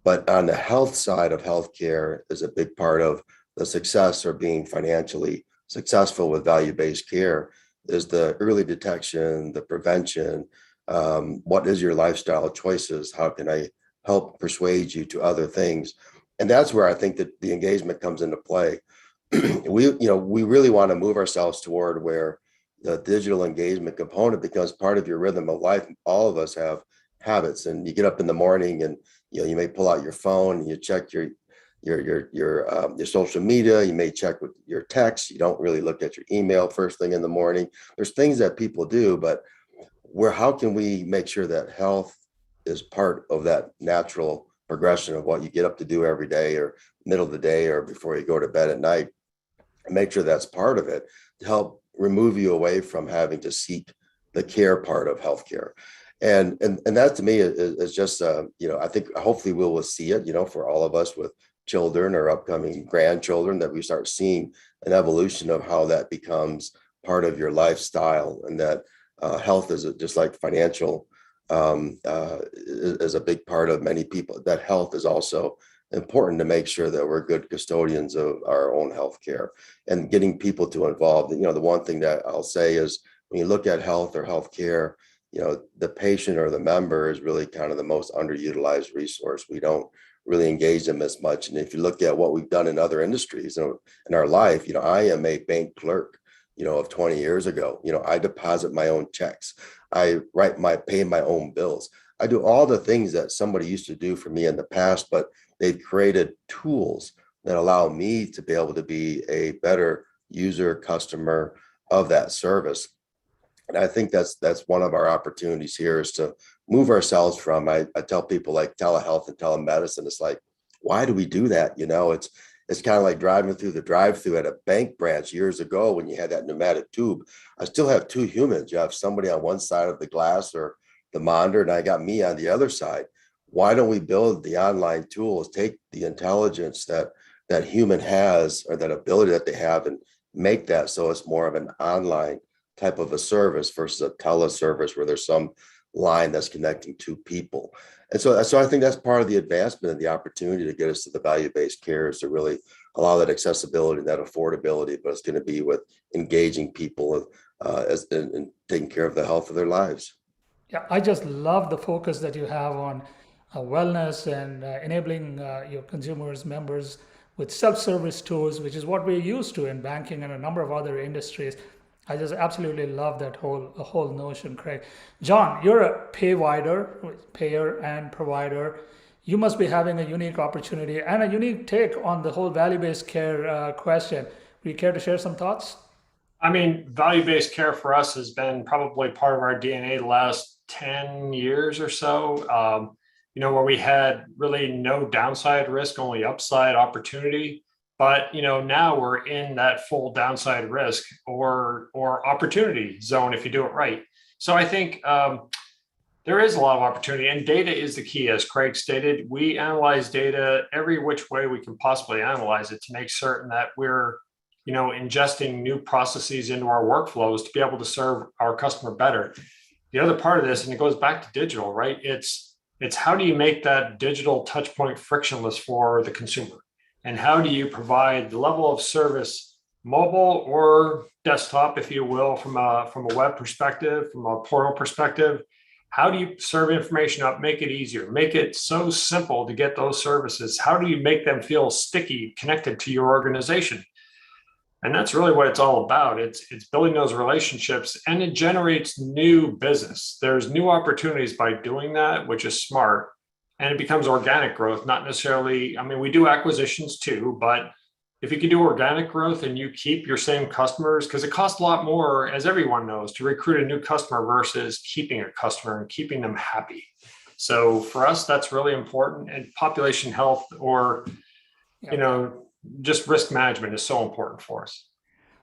But on the health side of healthcare is a big part of the success or being financially successful with value-based care is the early detection, the prevention. What is your lifestyle choices? How can I help persuade you to other things? And that's where I think that the engagement comes into play. We really want to move ourselves toward where the digital engagement component becomes part of your rhythm of life. All of us have habits, and you get up in the morning and you may pull out your phone and you check your social media. You may check with your text. You don't really look at your email first thing in the morning. There's things that people do, but how can we make sure that health is part of that natural progression of what you get up to do every day or middle of the day or before you go to bed at night, and make sure that's part of it to help remove you away from having to seek the care part of healthcare. And that to me is just, I think hopefully we will see it, for all of us with children or upcoming grandchildren, that we start seeing an evolution of how that becomes part of your lifestyle, and that health is just like financial is a big part of many people. That health is also important to make sure that we're good custodians of our own health care and getting people to involve. The one thing that I'll say is when you look at health or health care, the patient or the member is really kind of the most underutilized resource. We don't really engage them as much. And if you look at what we've done in other industries in our life, I am a bank clerk, of 20 years ago. I deposit my own checks. I pay my own bills. I do all the things that somebody used to do for me in the past, but they've created tools that allow me to be able to be a better user, customer of that service. And I think that's one of our opportunities here is to move ourselves from, I tell people like telehealth and telemedicine, it's like, why do we do that? It's kind of like driving through the drive-through at a bank branch years ago when you had that pneumatic tube. I still have two humans. You have somebody on one side of the glass or the monitor, and I got me on the other side. Why don't we build the online tools, take the intelligence that human has, or that ability that they have, and make that so it's more of an online type of a service versus a teleservice where there's some line that's connecting two people. And so I think that's part of the advancement and the opportunity to get us to the value-based care is to really allow that accessibility, that affordability, but it's going to be with engaging people and taking care of the health of their lives. Yeah, I just love the focus that you have on wellness and enabling your consumers, members with self-service tools, which is what we're used to in banking and a number of other industries. I just absolutely love that whole notion, Craig. John, you're a payer and provider. You must be having a unique opportunity and a unique take on the whole value-based care question. Would you care to share some thoughts? I mean, value-based care for us has been probably part of our DNA the last 10 years or so, where we had really no downside risk, only upside opportunity. But now we're in that full downside risk or opportunity zone if you do it right. So I think there is a lot of opportunity, and data is the key. As Craig stated, we analyze data every which way we can possibly analyze it to make certain that we're ingesting new processes into our workflows to be able to serve our customer better. The other part of this, and it goes back to digital, right? It's how do you make that digital touch point frictionless for the consumer? And how do you provide the level of service, mobile or desktop, if you will, from a web perspective, from a portal perspective? How do you serve information up, make it easier, make it so simple to get those services? How do you make them feel sticky, connected to your organization? And that's really what it's all about. It's building those relationships, and it generates new business. There's new opportunities by doing that, which is smart. And it becomes organic growth, not necessarily, I mean, we do acquisitions too, but if you can do organic growth and you keep your same customers, because it costs a lot more, as everyone knows, to recruit a new customer versus keeping a customer and keeping them happy. So for us, that's really important. And population health, or, you know, just risk management is so important for us.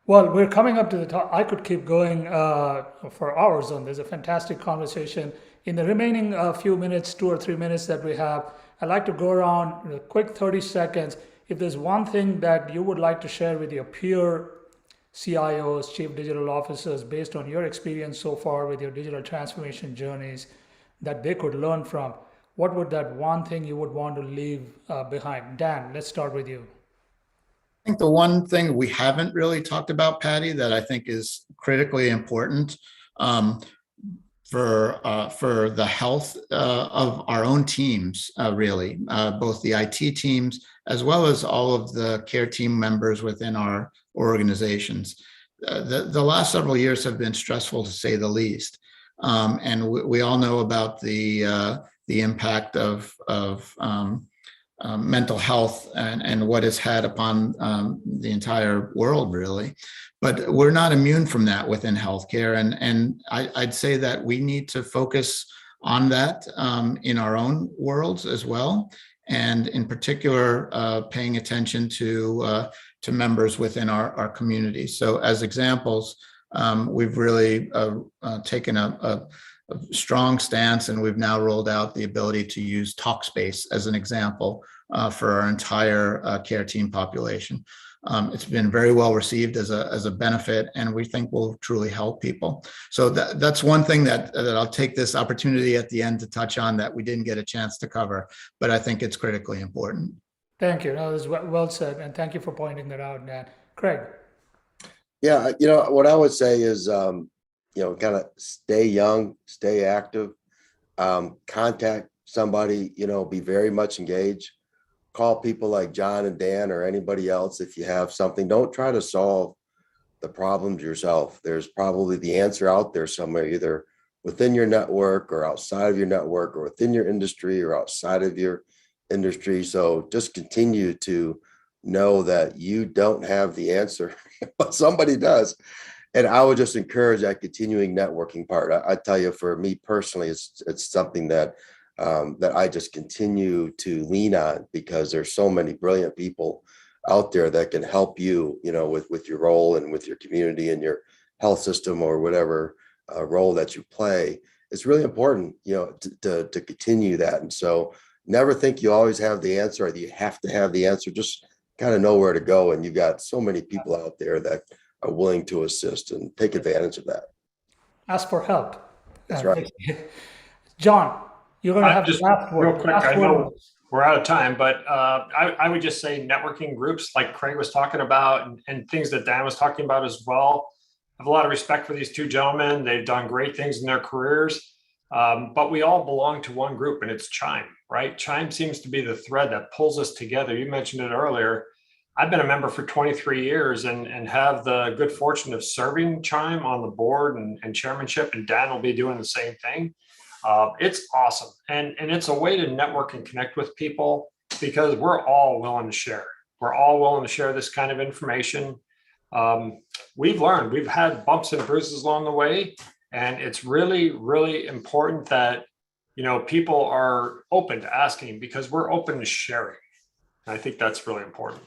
Well, we're coming up to the top. I could keep going for hours on this. A fantastic conversation. In the remaining few minutes, 2 or 3 minutes that we have, I'd like to go around in a quick 30 seconds. If there's one thing that you would like to share with your peer CIOs, chief digital officers, based on your experience so far with your digital transformation journeys, that they could learn from, what would that one thing you would want to leave behind? Dan, let's start with you. I think the one thing we haven't really talked about, Patty, that I think is critically important for the health of our own teams, really, both the IT teams as well as all of the care team members within our organizations. The last several years have been stressful, to say the least, and we all know about the impact of mental health and what it's had upon the entire world, really. But we're not immune from that within healthcare. And I'd say that we need to focus on that in our own worlds as well. And in particular, paying attention to members within our community. So as examples, we've really taken a strong stance, and we've now rolled out the ability to use Talkspace as an example for our entire care team population. It's been very well received as a benefit, and we think will truly help people. So that's one thing that I'll take this opportunity at the end to touch on that we didn't get a chance to cover, but I think it's critically important. Thank you. No, that was well said, and thank you for pointing that out, Dan. Craig. Yeah, what I would say is, kind of stay young, stay active, contact somebody, be very much engaged. Call people like John and Dan or anybody else if you have something. Don't try to solve the problems yourself. There's probably the answer out there somewhere, either within your network or outside of your network, or within your industry or outside of your industry. So just continue to know that you don't have the answer, but somebody does. And I would just encourage that continuing networking part. I tell you, for me personally, it's something that I just continue to lean on, because there's so many brilliant people out there that can help you, with your role and with your community and your health system or whatever role that you play. It's really important, to continue that. And so never think you always have the answer, or that you have to have the answer. Just kind of know where to go. And you've got so many people out there that are willing to assist, and take advantage of that. Ask for help. That's right. John, you're going to have Just the last word. real quick, I know we're out of time, but I would just say networking groups like Craig was talking about, and things that Dan was talking about as well. I have a lot of respect for these two gentlemen. They've done great things in their careers, but we all belong to one group, and it's Chime, right? Chime seems to be the thread that pulls us together. You mentioned it earlier. I've been a member for 23 years and have the good fortune of serving Chime on the board and chairmanship, and Dan will be doing the same thing. It's awesome. And it's a way to network and connect with people, because we're all willing to share. We're all willing to share this kind of information. We've learned, we've had bumps and bruises along the way, and it's really, really important that, people are open to asking, because we're open to sharing. And I think that's really important.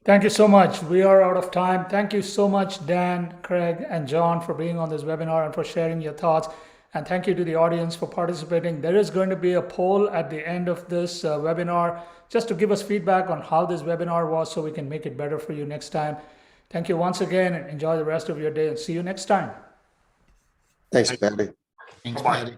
Thank you so much. We are out of time. Thank you so much, Dan, Craig, and John, for being on this webinar and for sharing your thoughts. And thank you to the audience for participating. There is going to be a poll at the end of this webinar, just to give us feedback on how this webinar was, so we can make it better for you next time. Thank you once again, and enjoy the rest of your day, and see you next time. Thanks, Patty. Thanks, Patty.